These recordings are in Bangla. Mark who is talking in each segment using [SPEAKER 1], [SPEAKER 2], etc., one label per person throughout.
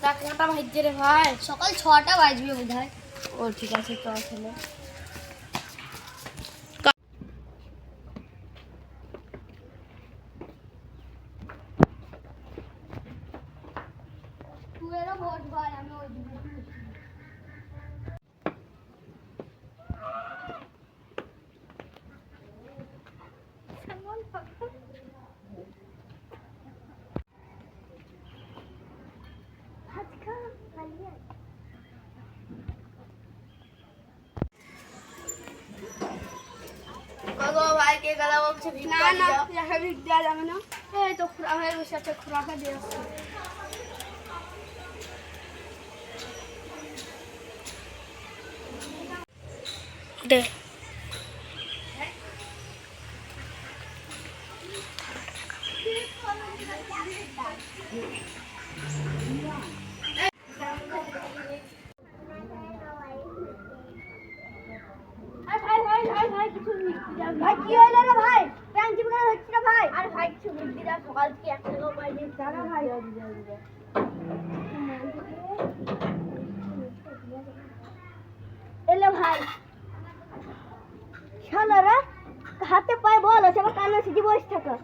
[SPEAKER 1] টাকাটা ভাইজে রে ভাই,
[SPEAKER 2] সকাল 6টা বাজবে বোধহয়।
[SPEAKER 1] ও ঠিক আছে, তো আসলে
[SPEAKER 2] তুইও ভোট ভাই, আমি ওই দিকে
[SPEAKER 1] ভাই কে গেলা বলছে
[SPEAKER 2] না না দেখা ভিক দেওয়া যাবে না। এই তো খুড়া হয়ে বসে আছে, খুড়াকে দিয়ে আসছে।
[SPEAKER 1] দে
[SPEAKER 2] ভাই কি হলো রে ভাই? প্যান্টি বুকার হচ্ছে না ভাই? আরে ভাই কিছু বুদ্ধি দাও, সকাল থেকে একটা লোক পাইনি। দাঁড়া ভাই, এলে ভাই শালারা হাতে পায়ে বল আছে, আবার কান্না সিটি বসে থাকা।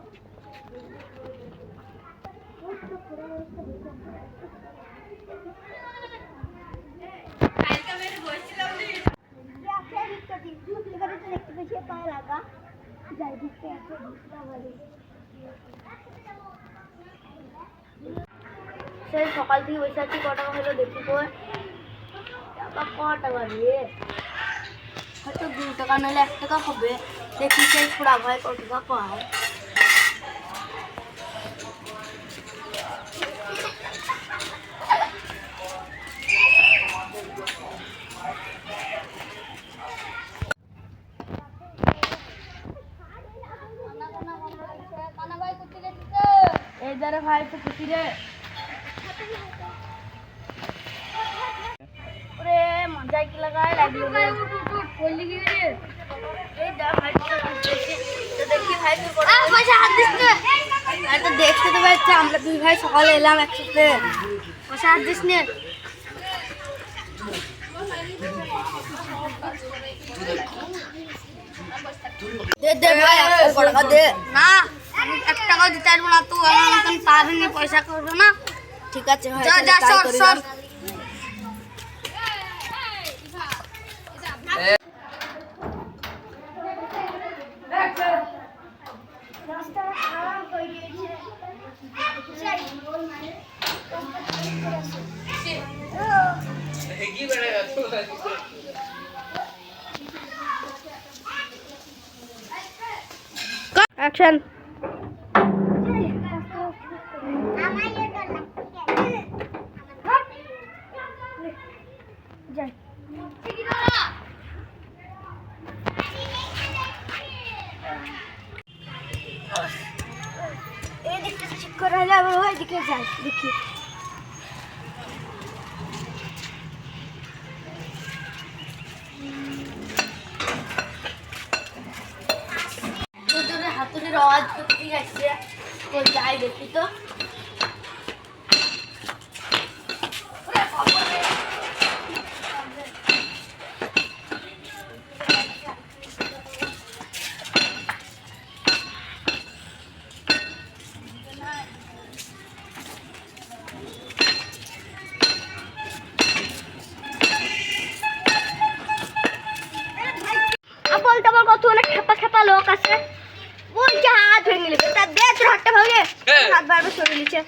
[SPEAKER 2] সেই সকাল থেকে বসে আছি, কটা হলো দেখি তো, কটা বাজে, হয়তো 2 টাকা নাহলে 1 টাকা হবে। দেখি সেই খুড়া ভাই কত টাকা পায়। এই দাঁড়া ভাই, তো খুশি রে। ওরে মজাই কি লাগায় লাগলো রে। বললি কি রে? এই দা ভাই তো দেখি ভাই তোর বড় পয়সা হাত দিস না। আরে তো দেখতে তো ভাই, আমরা দুই ভাই সকালে এলাম একসাথে, পয়সা হাত দিস না। দে দে ভাই, 1 টাকা দে না। আমি 1 টাকা দিতে পারবো না, তুই আমার মতন পাবি না, পয়সা করবো না। ঠিক আছে ভাই, যা যা সর সর।
[SPEAKER 1] অ্যাকশন।
[SPEAKER 2] এই দিকটা ঠিক করে যাবে, ওই দিকে যাই দেখি।
[SPEAKER 1] হাতুড়ির আওয়াজ করতে যাচ্ছে, তো যাই দেখি তো।
[SPEAKER 2] আপল টাপল কত অনেক খেপা খেপা লোক আছে, বলছে হাত ভেঙে নেবে, তার দে তোর হাতটা ভাঙে, হাত বারবার সরে নিচ্ছে।